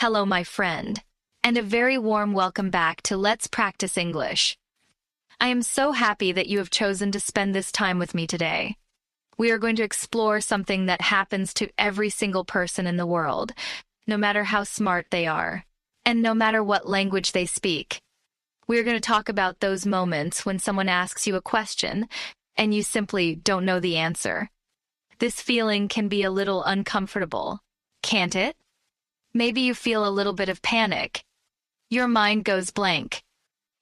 Hello, my friend, and a very warm welcome back to Let's Practice English. I am so happy that you have chosen to spend this time with me today. We are going to explore something that happens to every single person in the world, no matter how smart they are, and no matter what language they speak. We are going to talk about those moments when someone asks you a question and you simply don't know the answer. This feeling can be a little uncomfortable, can't it? Maybe you feel a little bit of panic. Your mind goes blank.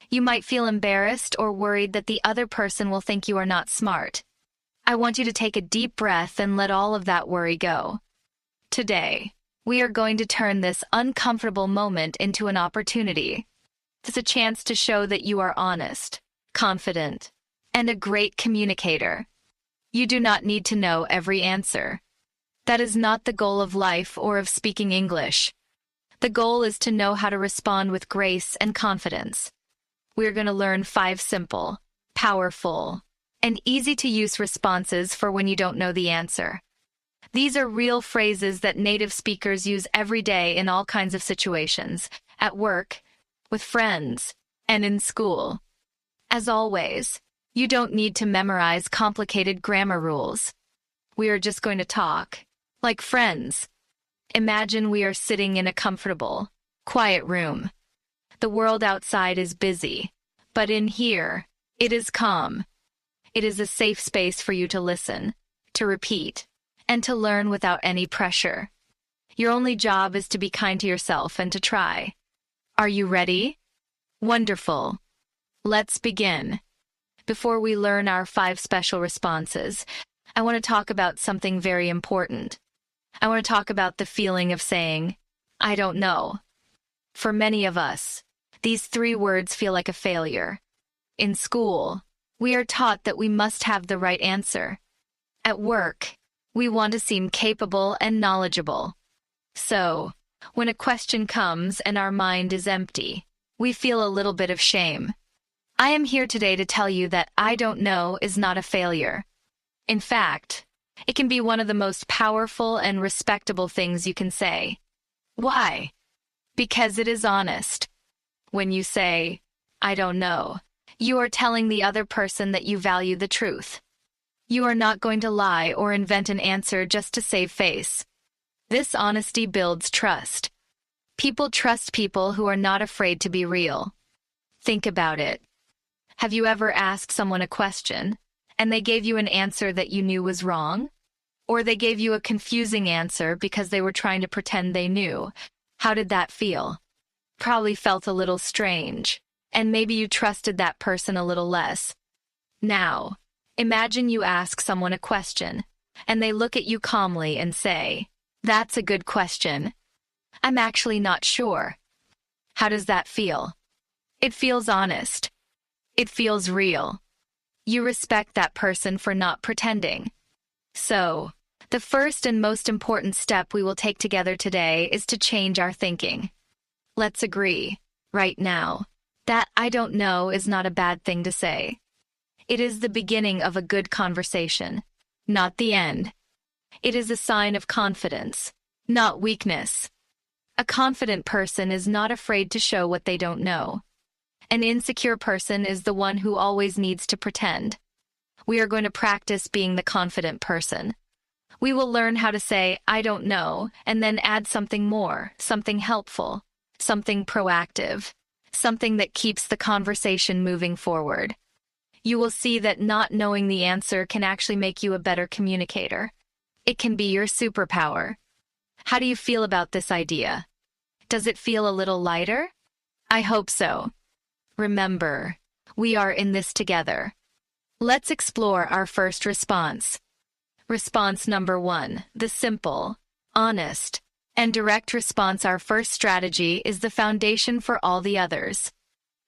You might feel embarrassed or worried that the other person will think you are not smart. I want you to take a deep breath and let all of that worry go. Today, we are going to turn this uncomfortable moment into an opportunity. It's a chance to show that you are honest, confident, and a great communicator. You do not need to know every answer. That is not the goal of life or of speaking English. The goal is to know how to respond with grace and confidence. We're going to learn 5 simple, powerful, and easy-to-use responses for when you don't know the answer. These are real phrases that native speakers use every day in all kinds of situations, at work, with friends, and in school. As always, you don't need to memorize complicated grammar rules. We are just going to talk, like friends. Imagine we are sitting in a comfortable, quiet room. The world outside is busy, but in here, it is calm. It is a safe space for you to listen, to repeat, and to learn without any pressure. Your only job is to be kind to yourself and to try. Are you ready? Wonderful. Let's begin. Before we learn our 5 special responses, I want to talk about something very important. I want to talk about the feeling of saying, I don't know. For many of us, these 3 words feel like a failure. In school, we are taught that we must have the right answer. At work, we want to seem capable and knowledgeable. So, when a question comes and our mind is empty, we feel a little bit of shame. I am here today to tell you that I don't know is not a failure. In fact, it can be one of the most powerful and respectable things you can say. Why? Because it is honest. When you say, I don't know, you are telling the other person that you value the truth. You are not going to lie or invent an answer just to save face. This honesty builds trust. People trust people who are not afraid to be real. Think about it. Have you ever asked someone a question, and they gave you an answer that you knew was wrong? Or they gave you a confusing answer because they were trying to pretend they knew? How did that feel? Probably felt a little strange, and maybe you trusted that person a little less. Now, imagine you ask someone a question, and they look at you calmly and say, That's a good question. I'm actually not sure. How does that feel? It feels honest. It feels real. You respect that person for not pretending. So, the first and most important step we will take together today is to change our thinking. Let's agree, right now, that I don't know is not a bad thing to say. It is the beginning of a good conversation, not the end. It is a sign of confidence, not weakness. A confident person is not afraid to show what they don't know. An insecure person is the one who always needs to pretend. We are going to practice being the confident person. We will learn how to say, I don't know, and then add something more, something helpful, something proactive, something that keeps the conversation moving forward. You will see that not knowing the answer can actually make you a better communicator. It can be your superpower. How do you feel about this idea? Does it feel a little lighter? I hope so. Remember, we are in this together. Let's explore our first response. Response number 1, the simple, honest, and direct response. Our first strategy is the foundation for all the others.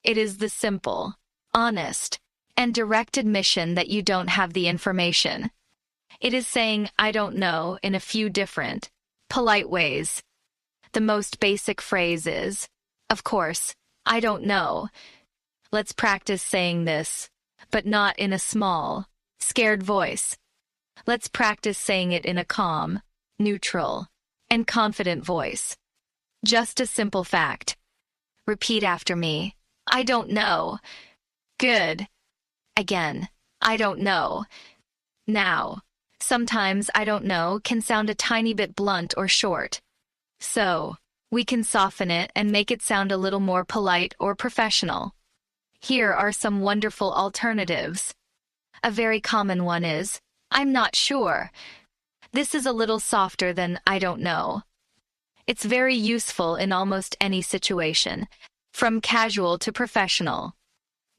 It is the simple, honest, and direct admission that you don't have the information. It is saying, I don't know, in a few different, polite ways. The most basic phrase is, of course, I don't know. Let's practice saying this, but not in a small, scared voice. Let's practice saying it in a calm, neutral, and confident voice. Just a simple fact. Repeat after me. I don't know. Good. Again. I don't know. Now. Sometimes I don't know can sound a tiny bit blunt or short. So, we can soften it and make it sound a little more polite or professional. Here are some wonderful alternatives. A very common one is, I'm not sure. This is a little softer than I don't know. It's very useful in almost any situation, from casual to professional.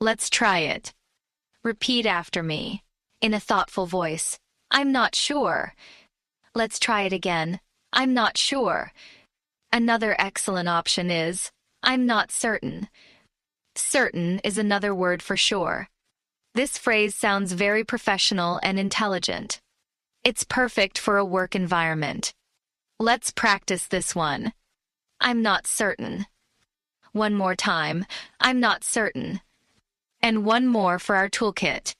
Let's try it. Repeat after me, in a thoughtful voice. I'm not sure. Let's try it again. I'm not sure. Another excellent option is, I'm not certain. Certain is another word for sure. This phrase sounds very professional and intelligent. It's perfect for a work environment. Let's practice this one. I'm not certain. One more time. I'm not certain. And one more for our toolkit.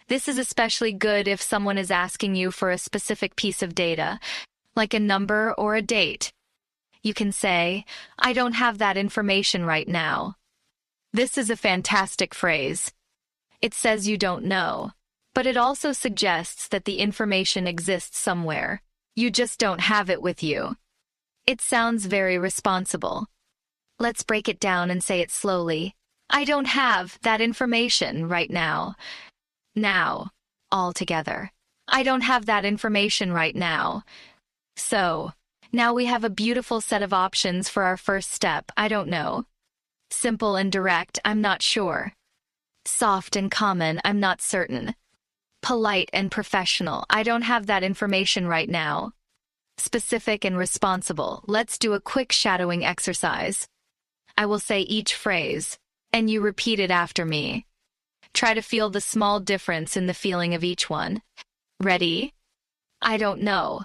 This is especially good if someone is asking you for a specific piece of data, like a number or a date. You can say, I don't have that information right now. This is a fantastic phrase. It says you don't know, but it also suggests that the information exists somewhere. You just don't have it with you. It sounds very responsible. Let's break it down and say it slowly. I don't have that information right now. Now, all together. I don't have that information right now. So, now we have a beautiful set of options for our first step, I don't know. Simple and direct, I'm not sure. Soft and common, I'm not certain. Polite and professional, I don't have that information right now. Specific and responsible, let's do a quick shadowing exercise. I will say each phrase, and you repeat it after me. Try to feel the small difference in the feeling of each one. Ready? I don't know.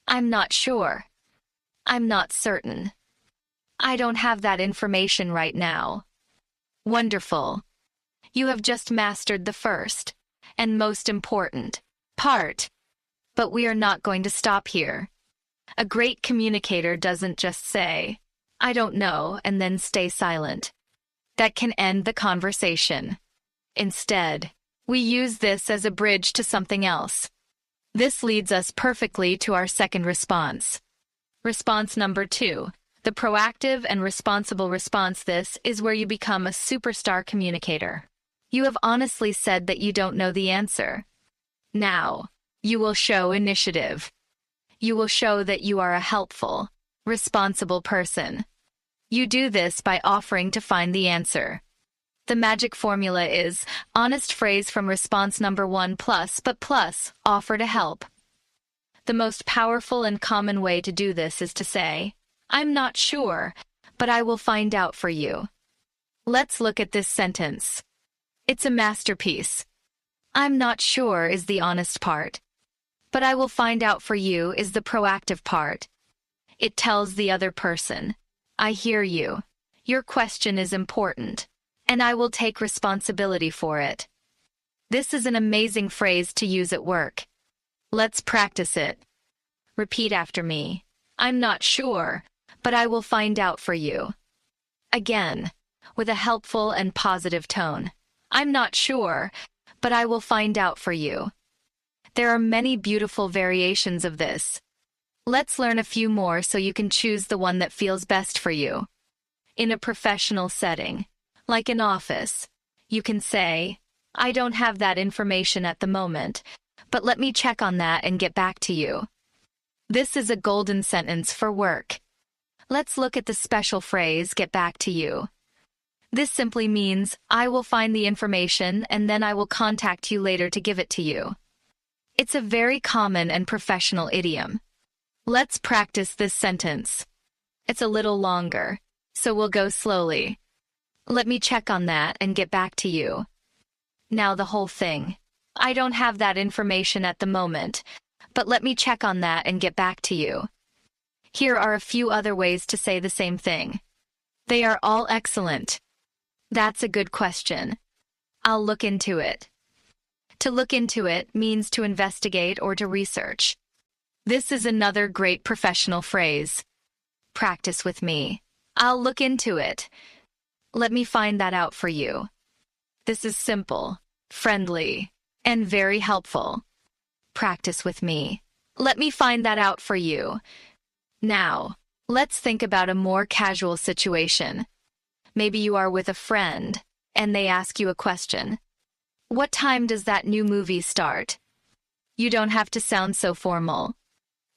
I'm not sure. I'm not certain. I don't have that information right now. Wonderful. You have just mastered the first, and most important, part. But we are not going to stop here. A great communicator doesn't just say, I don't know, and then stay silent. That can end the conversation. Instead, we use this as a bridge to something else. This leads us perfectly to our second response. Response number 2. The proactive and responsible response. This is where you become a superstar communicator. You have honestly said that you don't know the answer. Now, you will show initiative. You will show that you are a helpful, responsible person. You do this by offering to find the answer. The magic formula is, honest phrase from response number 1 plus, but plus, offer to help. The most powerful and common way to do this is to say, I'm not sure, but I will find out for you. Let's look at this sentence. It's a masterpiece. I'm not sure is the honest part, but I will find out for you is the proactive part. It tells the other person, I hear you. Your question is important, and I will take responsibility for it. This is an amazing phrase to use at work. Let's practice it. Repeat after me. I'm not sure, but I will find out for you. Again, with a helpful and positive tone. I'm not sure, but I will find out for you. There are many beautiful variations of this. Let's learn a few more so you can choose the one that feels best for you. In a professional setting, like an office, you can say, I don't have that information at the moment, but let me check on that and get back to you. This is a golden sentence for work. Let's look at the special phrase, get back to you. This simply means, I will find the information and then I will contact you later to give it to you. It's a very common and professional idiom. Let's practice this sentence. It's a little longer, so we'll go slowly. Let me check on that and get back to you. Now the whole thing. I don't have that information at the moment, but let me check on that and get back to you. Here are a few other ways to say the same thing. They are all excellent. That's a good question. I'll look into it. To look into it means to investigate or to research. This is another great professional phrase. Practice with me. I'll look into it. Let me find that out for you. This is simple, friendly, and very helpful. Practice with me. Let me find that out for you. Now, let's think about a more casual situation. Maybe you are with a friend, and they ask you a question. What time does that new movie start? You don't have to sound so formal.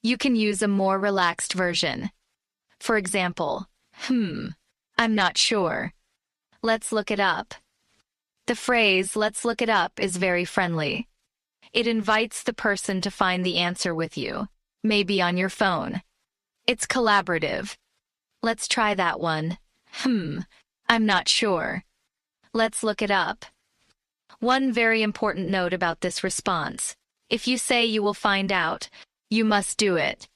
You can use a more relaxed version. For example, I'm not sure. Let's look it up. The phrase, let's look it up, is very friendly. It invites the person to find the answer with you, maybe on your phone. It's collaborative. Let's try that one. I'm not sure. Let's look it up. One very important note about this response. If you say you will find out, you must do it.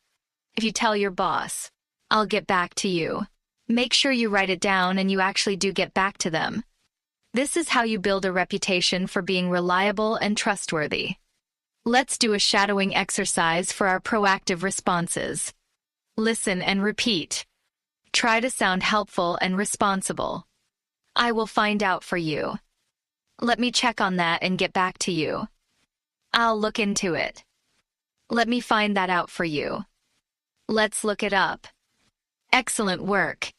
If you tell your boss, I'll get back to you, make sure you write it down and you actually do get back to them. This is how you build a reputation for being reliable and trustworthy. Let's do a shadowing exercise for our proactive responses. Listen and repeat. Try to sound helpful and responsible. I will find out for you. Let me check on that and get back to you. I'll look into it. Let me find that out for you. Let's look it up. Excellent work.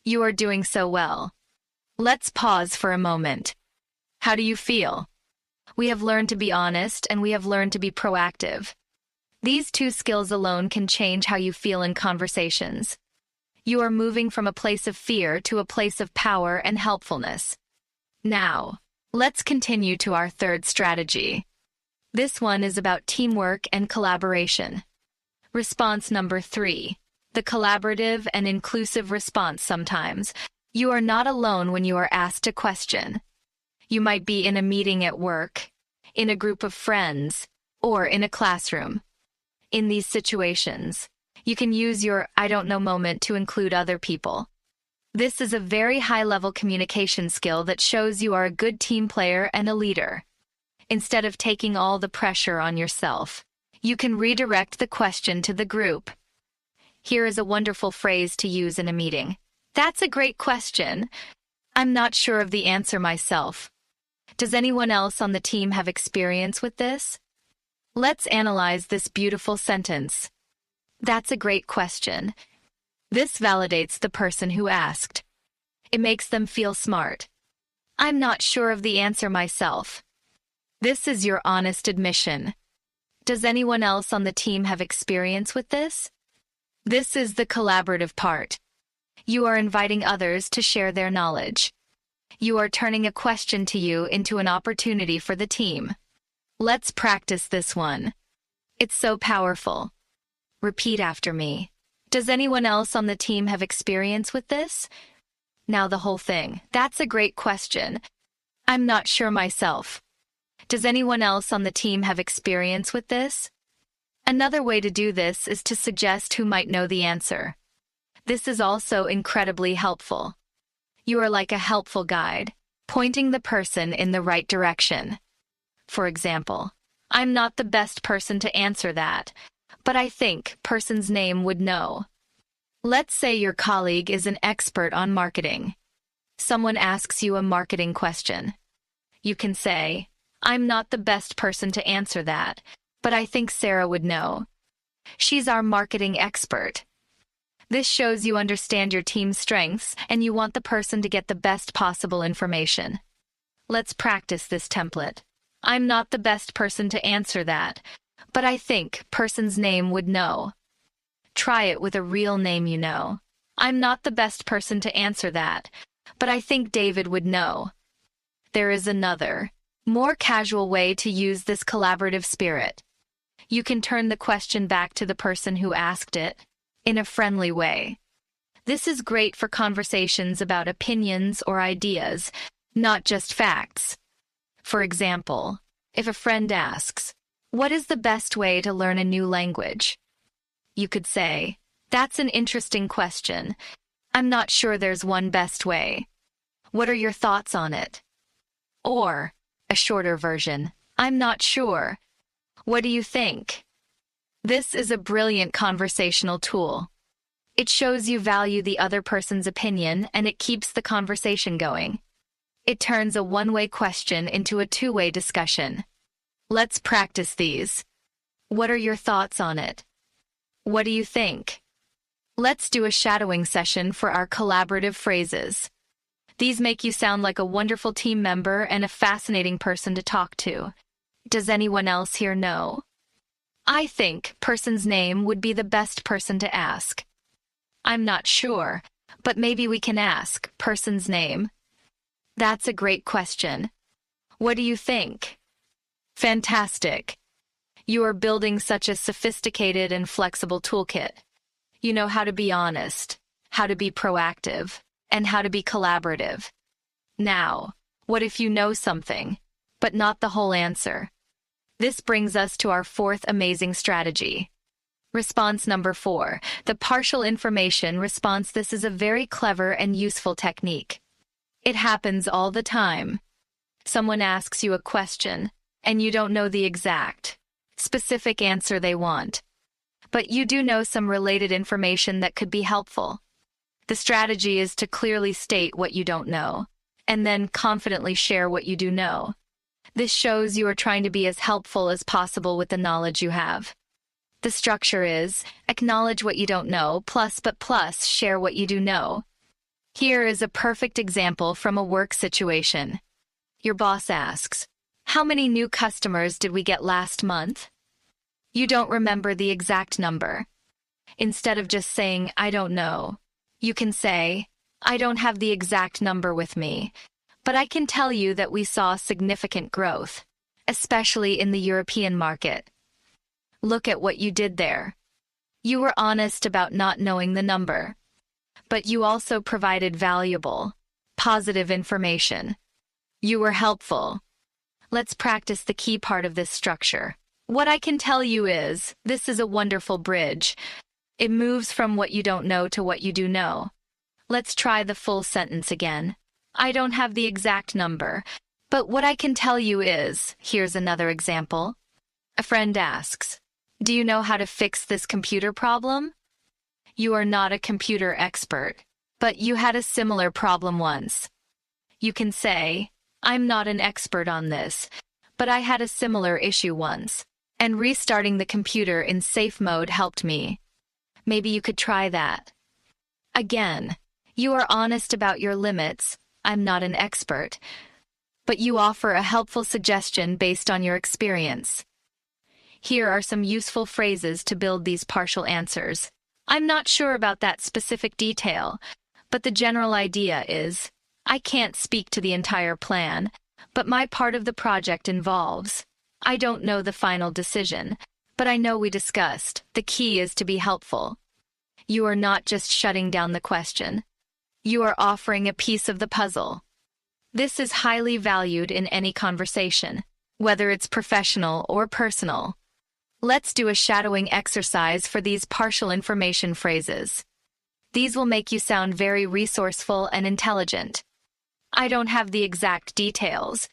You are doing so well. Let's pause for a moment. How do you feel? We have learned to be honest and we have learned to be proactive. These two skills alone can change how you feel in conversations. You are moving from a place of fear to a place of power and helpfulness. Now, let's continue to our third strategy. This one is about teamwork and collaboration. Response number 3. The collaborative and inclusive response. Sometimes, you are not alone when you are asked a question. You might be in a meeting at work, in a group of friends, or in a classroom. In these situations, you can use your I don't know moment to include other people. This is a very high-level communication skill that shows you are a good team player and a leader. Instead of taking all the pressure on yourself, you can redirect the question to the group. Here is a wonderful phrase to use in a meeting. That's a great question. I'm not sure of the answer myself. Does anyone else on the team have experience with this? Let's analyze this beautiful sentence. That's a great question. This validates the person who asked. It makes them feel smart. I'm not sure of the answer myself. This is your honest admission. Does anyone else on the team have experience with this? This is the collaborative part. You are inviting others to share their knowledge. You are turning a question to you into an opportunity for the team. Let's practice this one. It's so powerful. Repeat after me. Does anyone else on the team have experience with this? Now the whole thing. That's a great question. I'm not sure myself. Does anyone else on the team have experience with this? Another way to do this is to suggest who might know the answer. This is also incredibly helpful. You are like a helpful guide, pointing the person in the right direction. For example, I'm not the best person to answer that, but I think person's name would know. Let's say your colleague is an expert on marketing. Someone asks you a marketing question. You can say, I'm not the best person to answer that, but I think Sarah would know. She's our marketing expert. This shows you understand your team's strengths and you want the person to get the best possible information. Let's practice this template. I'm not the best person to answer that, but I think person's name would know. Try it with a real name you know. I'm not the best person to answer that, but I think David would know. There is another, more casual way to use this collaborative spirit. You can turn the question back to the person who asked it, in a friendly way. This is great for conversations about opinions or ideas, not just facts. For example, if a friend asks, what is the best way to learn a new language? You could say, that's an interesting question. I'm not sure there's one best way. What are your thoughts on it? Or, a shorter version, I'm not sure. What do you think? This is a brilliant conversational tool. It shows you value the other person's opinion and it keeps the conversation going. It turns a one-way question into a two-way discussion. Let's practice these. What are your thoughts on it? What do you think? Let's do a shadowing session for our collaborative phrases. These make you sound like a wonderful team member and a fascinating person to talk to. Does anyone else here know? I think person's name would be the best person to ask. I'm not sure, but maybe we can ask person's name. That's a great question. What do you think? Fantastic. You are building such a sophisticated and flexible toolkit. You know how to be honest, how to be proactive, and how to be collaborative. Now, what if you know something, but not the whole answer? This brings us to our fourth amazing strategy. Response number 4, the partial information response. This is a very clever and useful technique. It happens all the time. Someone asks you a question, and you don't know the exact, specific answer they want. But you do know some related information that could be helpful. The strategy is to clearly state what you don't know, and then confidently share what you do know. This shows you are trying to be as helpful as possible with the knowledge you have. The structure is, acknowledge what you don't know, plus share what you do know. Here is a perfect example from a work situation. Your boss asks, "How many new customers did we get last month?" You don't remember the exact number. Instead of just saying, "I don't know," you can say, "I don't have the exact number with me, but I can tell you that we saw significant growth, especially in the European market." Look at what you did there. You were honest about not knowing the number, but you also provided valuable, positive information. You were helpful. Let's practice the key part of this structure. What I can tell you is, this is a wonderful bridge. It moves from what you don't know to what you do know. Let's try the full sentence again. I don't have the exact number, but what I can tell you is, here's another example. A friend asks, "Do you know how to fix this computer problem?" You are not a computer expert, but you had a similar problem once. You can say, "I'm not an expert on this, but I had a similar issue once, and restarting the computer in safe mode helped me." Maybe you could try that. Again, you are honest about your limits. I'm not an expert, but you offer a helpful suggestion based on your experience. Here are some useful phrases to build these partial answers. I'm not sure about that specific detail, but the general idea is, I can't speak to the entire plan, but my part of the project involves. I don't know the final decision, but I know we discussed. The key is to be helpful. You are not just shutting down the question. You are offering a piece of the puzzle. This is highly valued in any conversation, whether it's professional or personal. Let's do a shadowing exercise for these partial information phrases. These will make you sound very resourceful and intelligent. I don't have the exact details,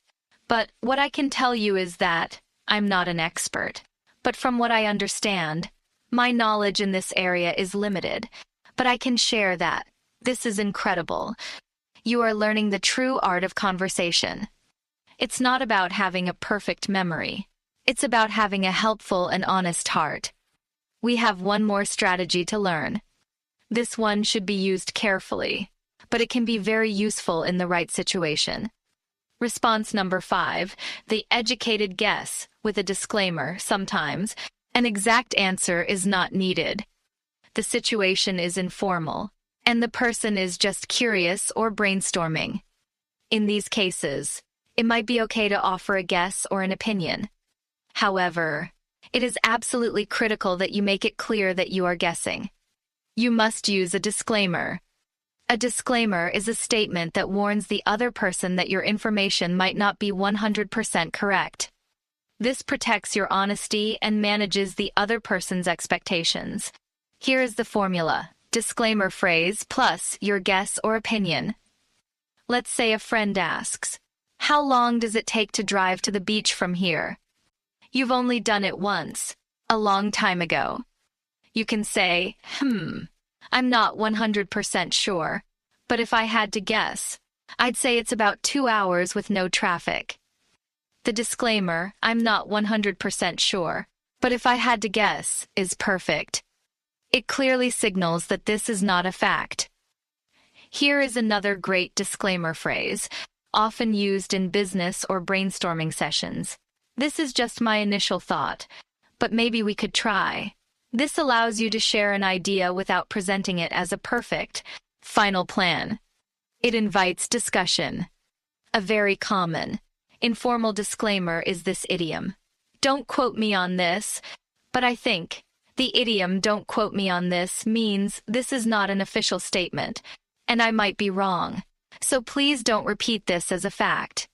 but what I can tell you is that I'm not an expert. But from what I understand, my knowledge in this area is limited, but I can share that. This is incredible. You are learning the true art of conversation. It's not about having a perfect memory. It's about having a helpful and honest heart. We have one more strategy to learn. This one should be used carefully, but it can be very useful in the right situation. Response number 5, the educated guess with a disclaimer. Sometimes, an exact answer is not needed. The situation is informal, and the person is just curious or brainstorming. In these cases, it might be okay to offer a guess or an opinion. However, it is absolutely critical that you make it clear that you are guessing. You must use a disclaimer. A disclaimer is a statement that warns the other person that your information might not be 100% correct. This protects your honesty and manages the other person's expectations. Here is the formula: disclaimer phrase plus your guess or opinion. Let's say a friend asks, "How long does it take to drive to the beach from here?" You've only done it once, a long time ago. You can say, I'm not 100% sure, but if I had to guess, I'd say it's about 2 hours with no traffic. The disclaimer, I'm not 100% sure, but if I had to guess, is perfect. It clearly signals that this is not a fact. Here is another great disclaimer phrase, often used in business or brainstorming sessions. This is just my initial thought, but maybe we could try. This allows you to share an idea without presenting it as a perfect, final plan. It invites discussion. A very common, informal disclaimer is this idiom. Don't quote me on this, but I think. The idiom "don't quote me on this" means this is not an official statement, and I might be wrong, so please don't repeat this as a fact.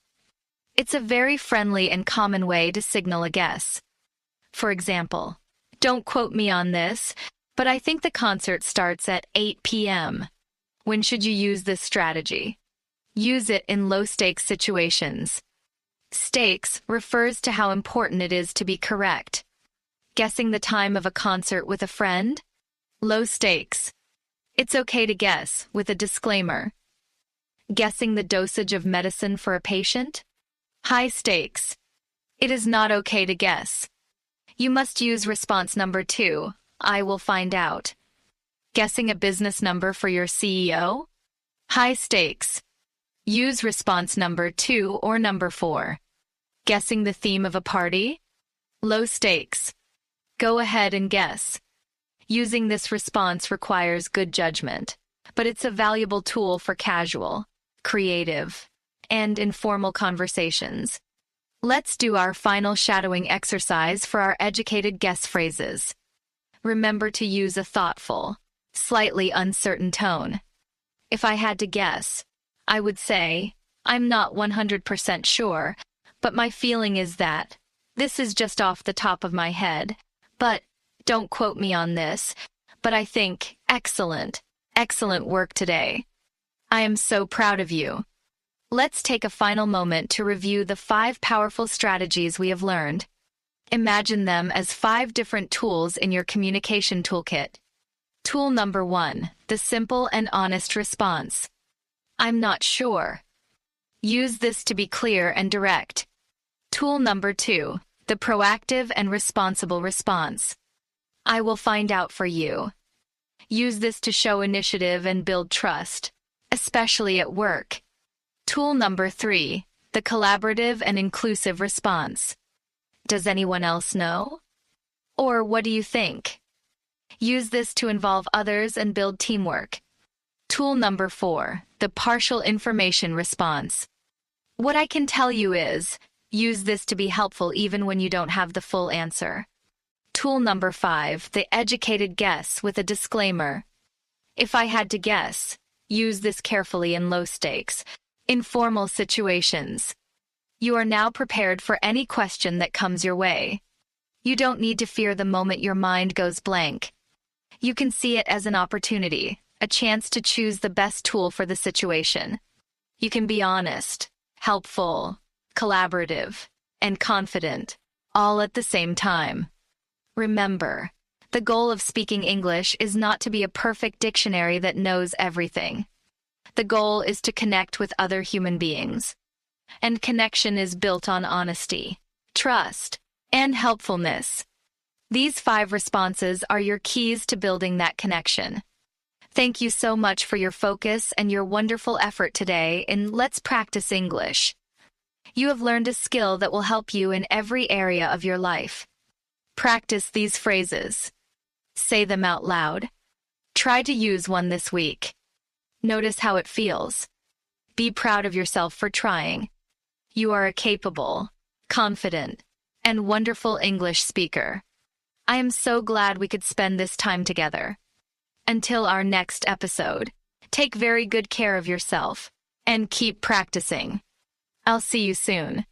It's a very friendly and common way to signal a guess. For example, don't quote me on this, but I think the concert starts at 8 p.m. When should you use this strategy? Use it in low-stakes situations. Stakes refers to how important it is to be correct. Guessing the time of a concert with a friend? Low stakes. It's okay to guess, with a disclaimer. Guessing the dosage of medicine for a patient? High stakes. It is not okay to guess. You must use response number 2, I will find out. Guessing a business number for your CEO? High stakes. Use response number 2 or number 4. Guessing the theme of a party? Low stakes. Go ahead and guess. Using this response requires good judgment, but it's a valuable tool for casual, creative, and informal conversations. Let's do our final shadowing exercise for our educated guess phrases. Remember to use a thoughtful, slightly uncertain tone. If I had to guess, I would say, I'm not 100% sure, but my feeling is that. This is just off the top of my head, but don't quote me on this, but I think, excellent work today. I am so proud of you. Let's take a final moment to review the 5 powerful strategies we have learned. Imagine them as 5 different tools in your communication toolkit. Tool number 1, the simple and honest response. I'm not sure. Use this to be clear and direct. Tool number 2, the proactive and responsible response. I will find out for you. Use this to show initiative and build trust, especially at work. Tool number 3, the collaborative and inclusive response. Does anyone else know? Or what do you think? Use this to involve others and build teamwork. Tool number 4, the partial information response. What I can tell you is, use this to be helpful even when you don't have the full answer. Tool number 5, the educated guess with a disclaimer. If I had to guess, use this carefully in low stakes, informal situations. You are now prepared for any question that comes your way. You don't need to fear the moment your mind goes blank. You can see it as an opportunity, a chance to choose the best tool for the situation. You can be honest, helpful, collaborative, and confident, all at the same time. Remember, the goal of speaking English is not to be a perfect dictionary that knows everything. The goal is to connect with other human beings. And connection is built on honesty, trust, and helpfulness. These 5 responses are your keys to building that connection. Thank you so much for your focus and your wonderful effort today in Let's Practice English. You have learned a skill that will help you in every area of your life. Practice these phrases. Say them out loud. Try to use one this week. Notice how it feels. Be proud of yourself for trying. You are a capable, confident, and wonderful English speaker. I am so glad we could spend this time together. Until our next episode, take very good care of yourself and keep practicing. I'll see you soon.